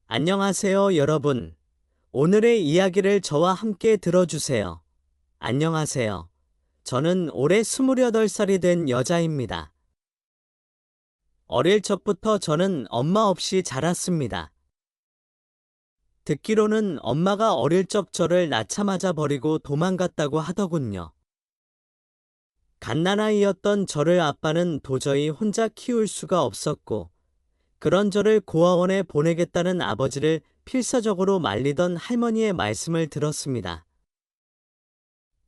안녕하세요, 여러분. 오늘의 이야기를 저와 함께 들어주세요. 안녕하세요. 저는 올해 28살이 된 여자입니다. 어릴 적부터 저는 엄마 없이 자랐습니다. 듣기로는 엄마가 어릴 적 저를 낳자마자 버리고 도망갔다고 하더군요. 갓난아이였던 저를 아빠는 도저히 혼자 키울 수가 없었고, 그런 저를 고아원에 보내겠다는 아버지를 필사적으로 말리던 할머니의 말씀을 들었습니다.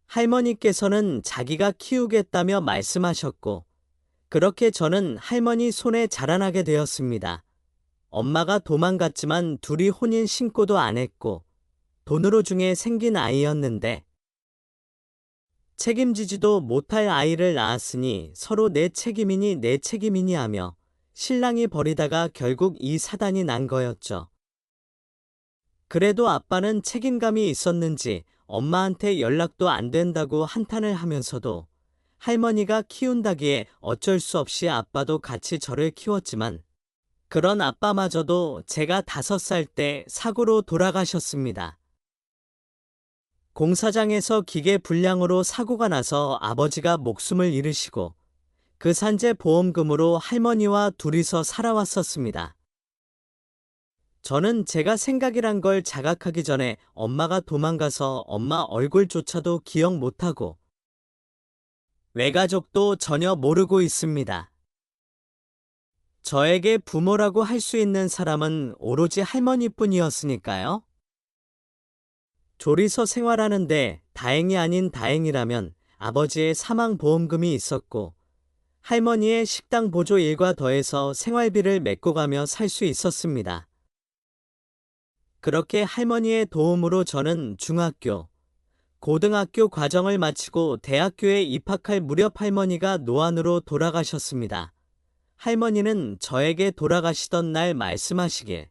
할머니께서는 자기가 키우겠다며 말씀하셨고, 그렇게 저는 할머니 손에 자라나게 되었습니다. 엄마가 도망갔지만 둘이 혼인 신고도 안 했고, 돈으로 중에 생긴 아이였는데, 책임지지도 못할 아이를 낳았으니 서로 내 책임이니 내 책임이니 하며 신랑이 버리다가 결국 이 사단이 난 거였죠. 그래도 아빠는 책임감이 있었는지 엄마한테 연락도 안 된다고 한탄을 하면서도 할머니가 키운다기에 어쩔 수 없이 아빠도 같이 저를 키웠지만 그런 아빠마저도 제가 5살 때 사고로 돌아가셨습니다. 공사장에서 기계 불량으로 사고가 나서 아버지가 목숨을 잃으시고 그 산재 보험금으로 할머니와 둘이서 살아왔었습니다. 저는 제가 생각이란 걸 자각하기 전에 엄마가 도망가서 엄마 얼굴조차도 기억 못하고 외가족도 전혀 모르고 있습니다. 저에게 부모라고 할 수 있는 사람은 오로지 할머니뿐이었으니까요. 조리서 생활하는데 다행이 아닌 다행이라면 아버지의 사망보험금이 있었고 할머니의 식당 보조 일과 더해서 생활비를 메꿔 가며 살 수 있었습니다. 그렇게 할머니의 도움으로 저는 중학교, 고등학교 과정을 마치고 대학교에 입학할 무렵 할머니가 노안으로 돌아가셨습니다. 할머니는 저에게 돌아가시던 날 말씀하시길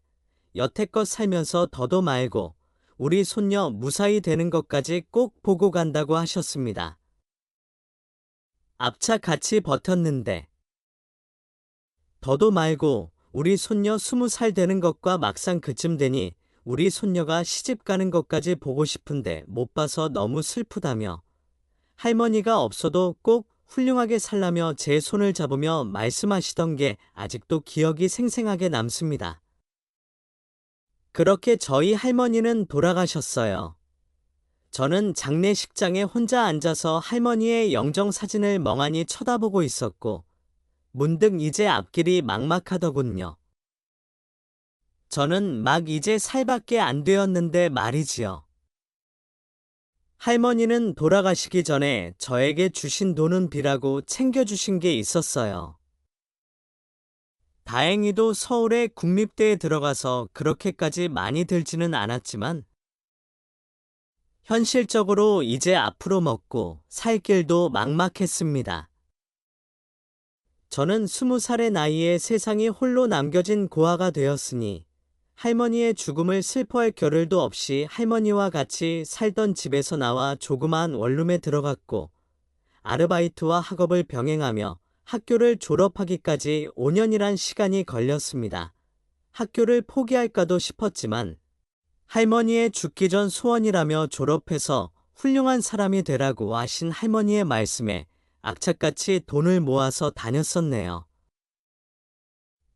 여태껏 살면서 더도 말고 우리 손녀 무사히 되는 것까지 꼭 보고 간다고 하셨습니다. 앞차 같이 버텼는데 더도 말고 우리 손녀 20살 되는 것과 막상 그쯤 되니 우리 손녀가 시집 가는 것까지 보고 싶은데 못 봐서 너무 슬프다며 할머니가 없어도 꼭 훌륭하게 살라며 제 손을 잡으며 말씀하시던 게 아직도 기억이 생생하게 남습니다. 그렇게 저희 할머니는 돌아가셨어요. 저는 장례식장에 혼자 앉아서 할머니의 영정사진을 멍하니 쳐다보고 있었고 문득 이제 앞길이 막막하더군요. 저는 막 이제 살밖에 안 되었는데 말이지요. 할머니는 돌아가시기 전에 저에게 주신 돈은 비라고 챙겨주신 게 있었어요. 다행히도 서울의 국립대에 들어가서 그렇게까지 많이 들지는 않았지만 현실적으로 이제 앞으로 먹고 살 길도 막막했습니다. 저는 20살의 나이에 세상이 홀로 남겨진 고아가 되었으니 할머니의 죽음을 슬퍼할 겨를도 없이 할머니와 같이 살던 집에서 나와 조그마한 원룸에 들어갔고 아르바이트와 학업을 병행하며 학교를 졸업하기까지 5년이란 시간이 걸렸습니다. 학교를 포기할까도 싶었지만 할머니의 죽기 전 소원이라며 졸업해서 훌륭한 사람이 되라고 하신 할머니의 말씀에 악착같이 돈을 모아서 다녔었네요.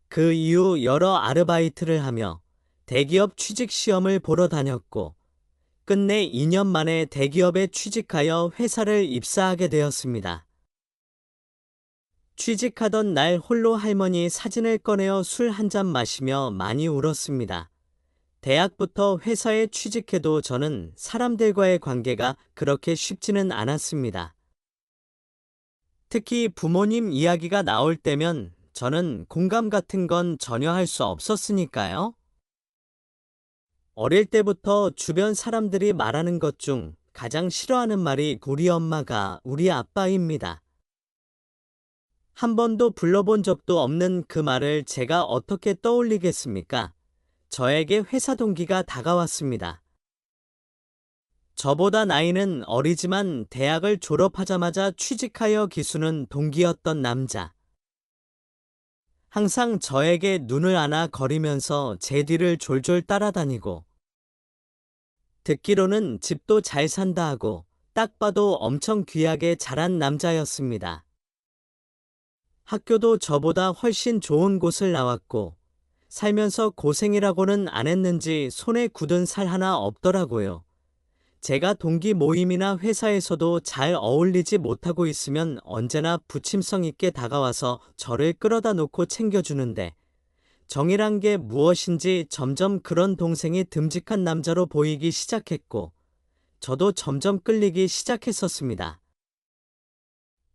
그 이후 여러 아르바이트를 하며 대기업 취직 시험을 보러 다녔고 끝내 2년 만에 대기업에 취직하여 회사를 입사하게 되었습니다. 취직하던 날 홀로 할머니 사진을 꺼내어 술 한 잔 마시며 많이 울었습니다. 대학부터 회사에 취직해도 저는 사람들과의 관계가 그렇게 쉽지는 않았습니다. 특히 부모님 이야기가 나올 때면 저는 공감 같은 건 전혀 할 수 없었으니까요. 어릴 때부터 주변 사람들이 말하는 것 중 가장 싫어하는 말이 우리 엄마가 우리 아빠입니다. 한 번도 불러본 적도 없는 그 말을 제가 어떻게 떠올리겠습니까? 저에게 회사 동기가 다가왔습니다. 저보다 나이는 어리지만 대학을 졸업하자마자 취직하여 기수는 동기였던 남자. 항상 저에게 눈을 안아 거리면서 제 뒤를 졸졸 따라다니고 듣기로는 집도 잘 산다 하고 딱 봐도 엄청 귀하게 자란 남자였습니다. 학교도 저보다 훨씬 좋은 곳을 나왔고 살면서 고생이라고는 안 했는지 손에 굳은 살 하나 없더라고요. 제가 동기 모임이나 회사에서도 잘 어울리지 못하고 있으면 언제나 부침성 있게 다가와서 저를 끌어다 놓고 챙겨주는데 정이란 게 무엇인지 점점 그런 동생이 듬직한 남자로 보이기 시작했고 저도 점점 끌리기 시작했었습니다.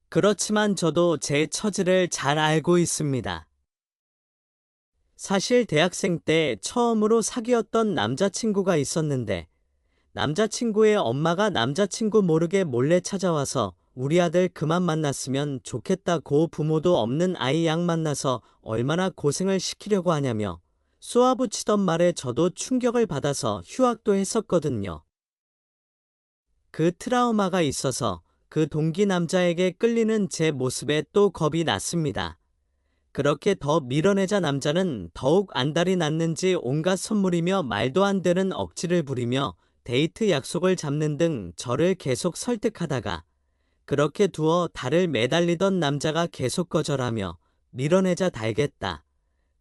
그렇지만 저도 제 처지를 잘 알고 있습니다. 사실 대학생 때 처음으로 사귀었던 남자친구가 있었는데 남자친구의 엄마가 남자친구 모르게 몰래 찾아와서 우리 아들 그만 만났으면 좋겠다고 부모도 없는 아이 양 만나서 얼마나 고생을 시키려고 하냐며 쏘아붙이던 말에 저도 충격을 받아서 휴학도 했었거든요. 그 트라우마가 있어서 그 동기 남자에게 끌리는 제 모습에 또 겁이 났습니다. 그렇게 더 밀어내자 남자는 더욱 안달이 났는지 온갖 선물이며 말도 안 되는 억지를 부리며 데이트 약속을 잡는 등 저를 계속 설득하다가 그렇게 두어 달을 매달리던 남자가 계속 거절하며 밀어내자 달겠다.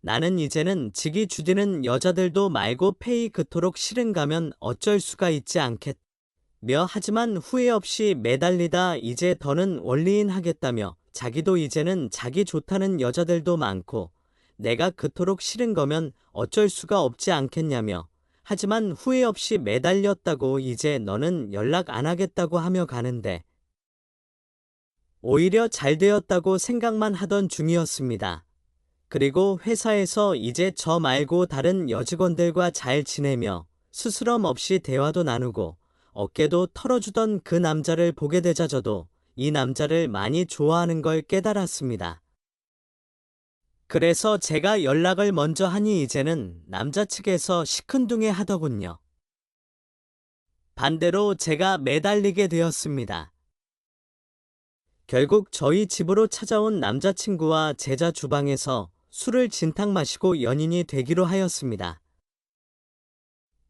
나는 이제는 직이 주디는 여자들도 말고 페이 그토록 싫은 가면 어쩔 수가 있지 않겠. 하지만 후회 없이 매달리다 이제 더는 원리인 하겠다며 자기도 이제는 자기 좋다는 여자들도 많고 내가 그토록 싫은 거면 어쩔 수가 없지 않겠냐며 하지만 후회 없이 매달렸다고 이제 너는 연락 안 하겠다고 하며 가는데 오히려 잘 되었다고 생각만 하던 중이었습니다. 그리고 회사에서 이제 저 말고 다른 여직원들과 잘 지내며 스스럼 없이 대화도 나누고 어깨도 털어주던 그 남자를 보게 되자 저도 이 남자를 많이 좋아하는 걸 깨달았습니다. 그래서 제가 연락을 먼저 하니 이제는 남자 측에서 시큰둥해 하더군요. 반대로 제가 매달리게 되었습니다. 결국 저희 집으로 찾아온 남자친구와 제자 주방에서 술을 진탕 마시고 연인이 되기로 하였습니다.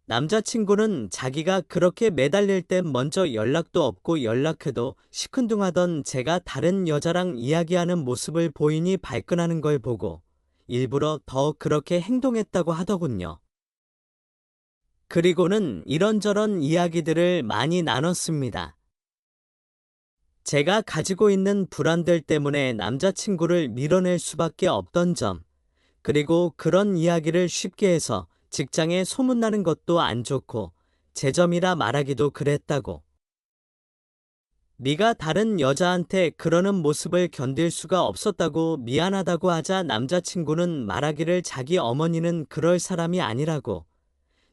남자친구는 자기가 그렇게 매달릴 땐 먼저 연락도 없고 연락해도 시큰둥하던 제가 다른 여자랑 이야기하는 모습을 보이니 발끈하는 걸 보고 일부러 더 그렇게 행동했다고 하더군요. 그리고는 이런저런 이야기들을 많이 나눴습니다. 제가 가지고 있는 불안들 때문에 남자친구를 밀어낼 수밖에 없던 점, 그리고 그런 이야기를 쉽게 해서 직장에 소문나는 것도 안 좋고 제 점이라 말하기도 그랬다고. 네가 다른 여자한테 그러는 모습을 견딜 수가 없었다고 미안하다고 하자 남자친구는 말하기를 자기 어머니는 그럴 사람이 아니라고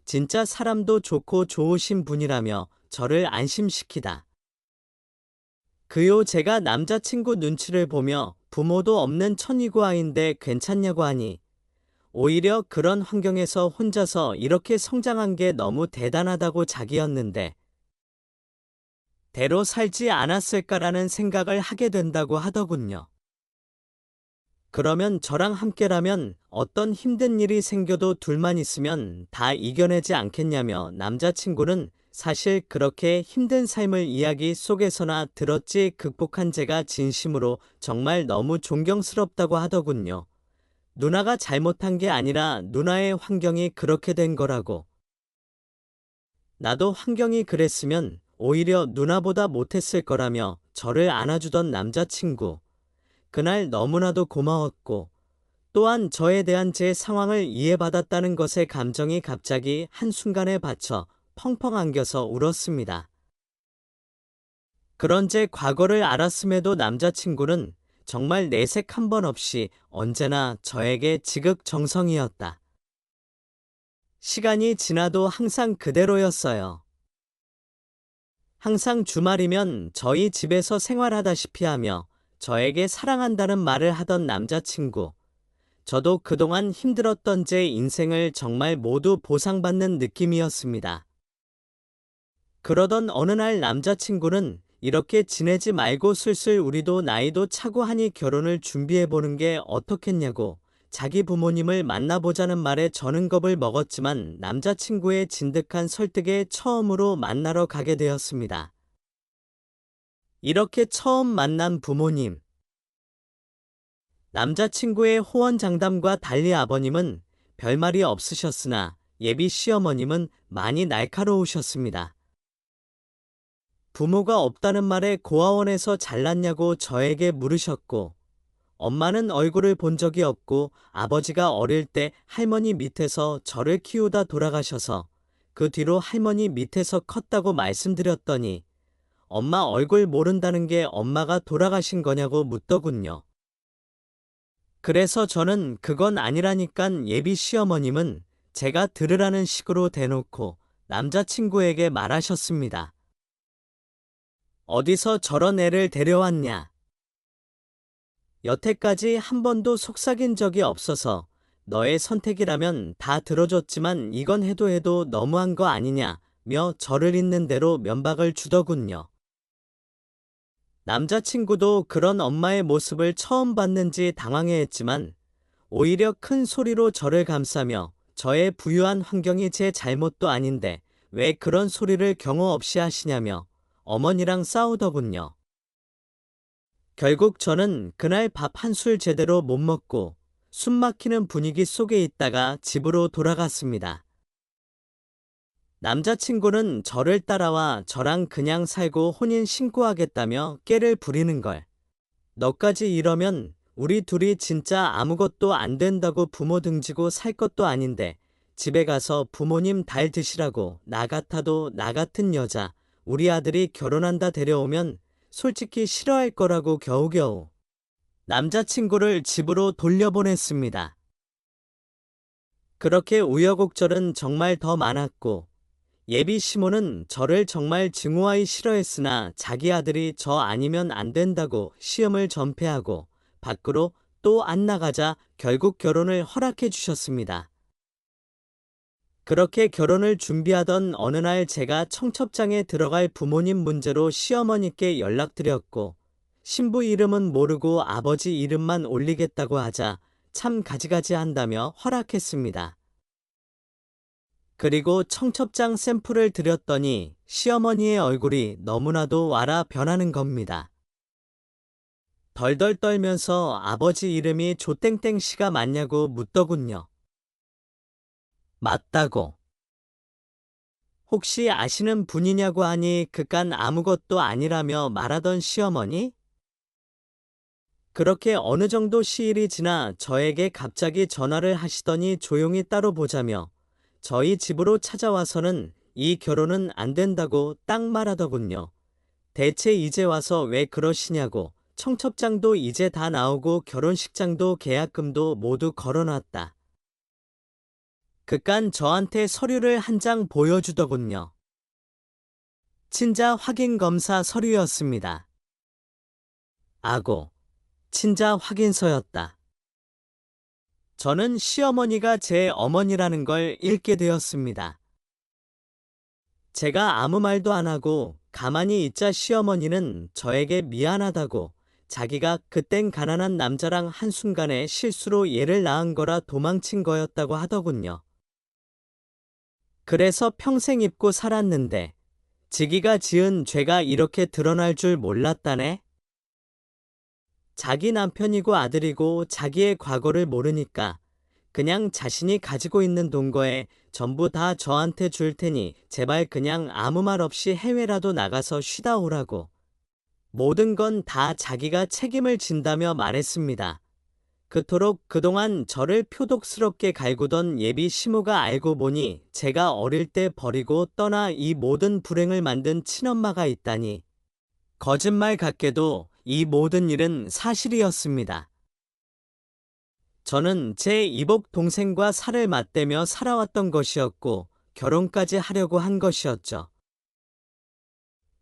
진짜 사람도 좋고 좋으신 분이라며 저를 안심시키다. 그요 제가 남자친구 눈치를 보며 부모도 없는 천이고 아인데 괜찮냐고 하니 오히려 그런 환경에서 혼자서 이렇게 성장한 게 너무 대단하다고 자기였는데 대로 살지 않았을까라는 생각을 하게 된다고 하더군요. 그러면 저랑 함께라면 어떤 힘든 일이 생겨도 둘만 있으면 다 이겨내지 않겠냐며 남자친구는 사실 그렇게 힘든 삶을 이야기 속에서나 들었지 극복한 제가 진심으로 정말 너무 존경스럽다고 하더군요. 누나가 잘못한 게 아니라 누나의 환경이 그렇게 된 거라고. 나도 환경이 그랬으면 오히려 누나보다 못했을 거라며 저를 안아주던 남자친구. 그날 너무나도 고마웠고 또한 저에 대한 제 상황을 이해받았다는 것에 감정이 갑자기 한순간에 받쳐 펑펑 안겨서 울었습니다. 그런 제 과거를 알았음에도 남자친구는 정말 내색 한 번 없이 언제나 저에게 지극정성이었다. 시간이 지나도 항상 그대로였어요. 항상 주말이면 저희 집에서 생활하다시피 하며 저에게 사랑한다는 말을 하던 남자친구. 저도 그동안 힘들었던 제 인생을 정말 모두 보상받는 느낌이었습니다. 그러던 어느 날 남자친구는 이렇게 지내지 말고 슬슬 우리도 나이도 차고 하니 결혼을 준비해보는 게 어떻겠냐고 자기 부모님을 만나보자는 말에 저는 겁을 먹었지만 남자친구의 진득한 설득에 처음으로 만나러 가게 되었습니다. 이렇게 처음 만난 부모님. 남자친구의 호언장담과 달리 아버님은 별말이 없으셨으나 예비 시어머님은 많이 날카로우셨습니다. 부모가 없다는 말에 고아원에서 잘났냐고 저에게 물으셨고, 엄마는 얼굴을 본 적이 없고 아버지가 어릴 때 할머니 밑에서 저를 키우다 돌아가셔서 그 뒤로 할머니 밑에서 컸다고 말씀드렸더니 엄마 얼굴 모른다는 게 엄마가 돌아가신 거냐고 묻더군요. 그래서 저는 그건 아니라니깐 예비 시어머님은 제가 들으라는 식으로 대놓고 남자친구에게 말하셨습니다. 어디서 저런 애를 데려왔냐? 여태까지 한 번도 속삭인 적이 없어서 너의 선택이라면 다 들어줬지만 이건 해도 너무한 거 아니냐며 저를 있는 대로 면박을 주더군요. 남자친구도 그런 엄마의 모습을 처음 봤는지 당황해했지만 오히려 큰 소리로 저를 감싸며 저의 부유한 환경이 제 잘못도 아닌데 왜 그런 소리를 경호 없이 하시냐며 어머니랑 싸우더군요. 결국 저는 그날 밥 한 술 제대로 못 먹고 숨 막히는 분위기 속에 있다가 집으로 돌아갔습니다. 남자친구는 저를 따라와 저랑 그냥 살고 혼인 신고하겠다며 깨를 부리는 걸. 너까지 이러면 우리 둘이 진짜 아무것도 안 된다고 부모 등지고 살 것도 아닌데 집에 가서 부모님 달 드시라고 나 같아도 나 같은 여자 우리 아들이 결혼한다 데려오면 솔직히 싫어할 거라고 겨우겨우 남자친구를 집으로 돌려보냈습니다. 그렇게 우여곡절은 정말 더 많았고 예비 시모는 저를 정말 증오하기 싫어했으나 자기 아들이 저 아니면 안 된다고 시험을 전폐하고 밖으로 또 안 나가자 결국 결혼을 허락해 주셨습니다. 그렇게 결혼을 준비하던 어느 날 제가 청첩장에 들어갈 부모님 문제로 시어머니께 연락드렸고 신부 이름은 모르고 아버지 이름만 올리겠다고 하자 참 가지가지 한다며 허락했습니다. 그리고 청첩장 샘플을 드렸더니 시어머니의 얼굴이 너무나도 와라 변하는 겁니다. 덜덜 떨면서 아버지 이름이 조땡땡 씨가 맞냐고 묻더군요. 맞다고. 혹시 아시는 분이냐고 하니 그깟 아무것도 아니라며 말하던 시어머니? 그렇게 어느 정도 시일이 지나 저에게 갑자기 전화를 하시더니 조용히 따로 보자며 저희 집으로 찾아와서는 이 결혼은 안 된다고 딱 말하더군요. 대체 이제 와서 왜 그러시냐고. 청첩장도 이제 다 나오고 결혼식장도 계약금도 모두 걸어놨다. 그깟 저한테 서류를 한 장 보여주더군요. 친자 확인 검사 서류였습니다. 아고, 친자 확인서였다. 저는 시어머니가 제 어머니라는 걸 읽게 되었습니다. 제가 아무 말도 안 하고 가만히 있자 시어머니는 저에게 미안하다고 자기가 그땐 가난한 남자랑 한순간에 실수로 얘를 낳은 거라 도망친 거였다고 하더군요. 그래서 평생 입고 살았는데 지기가 지은 죄가 이렇게 드러날 줄 몰랐다네? 자기 남편이고 아들이고 자기의 과거를 모르니까 그냥 자신이 가지고 있는 동거에 전부 다 저한테 줄 테니 제발 그냥 아무 말 없이 해외라도 나가서 쉬다 오라고. 모든 건 다 자기가 책임을 진다며 말했습니다. 그토록 그동안 저를 표독스럽게 갈구던 예비 시모가 알고 보니 제가 어릴 때 버리고 떠나 이 모든 불행을 만든 친엄마가 있다니. 거짓말 같게도 이 모든 일은 사실이었습니다. 저는 제 이복 동생과 살을 맞대며 살아왔던 것이었고 결혼까지 하려고 한 것이었죠.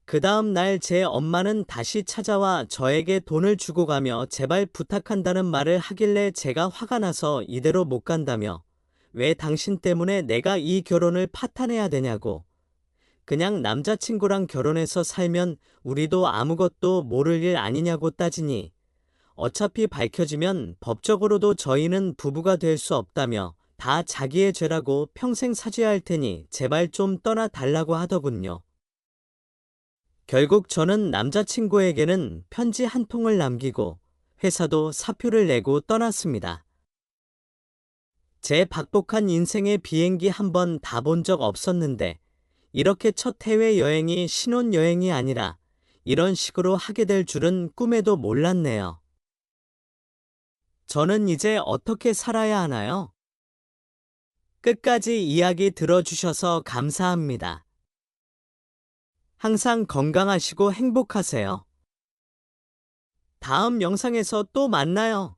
그 다음 날 제 엄마는 다시 찾아와 저에게 돈을 주고 가며 제발 부탁한다는 말을 하길래 제가 화가 나서 이대로 못 간다며 왜 당신 때문에 내가 이 결혼을 파탄해야 되냐고. 그냥 남자친구랑 결혼해서 살면 우리도 아무것도 모를 일 아니냐고 따지니 어차피 밝혀지면 법적으로도 저희는 부부가 될 수 없다며 다 자기의 죄라고 평생 사죄할 테니 제발 좀 떠나 달라고 하더군요. 결국 저는 남자친구에게는 편지 한 통을 남기고 회사도 사표를 내고 떠났습니다. 제 박복한 인생의 비행기 한 번 다 본 적 없었는데 이렇게 첫 해외여행이 신혼여행이 아니라 이런 식으로 하게 될 줄은 꿈에도 몰랐네요. 저는 이제 어떻게 살아야 하나요? 끝까지 이야기 들어주셔서 감사합니다. 항상 건강하시고 행복하세요. 다음 영상에서 또 만나요.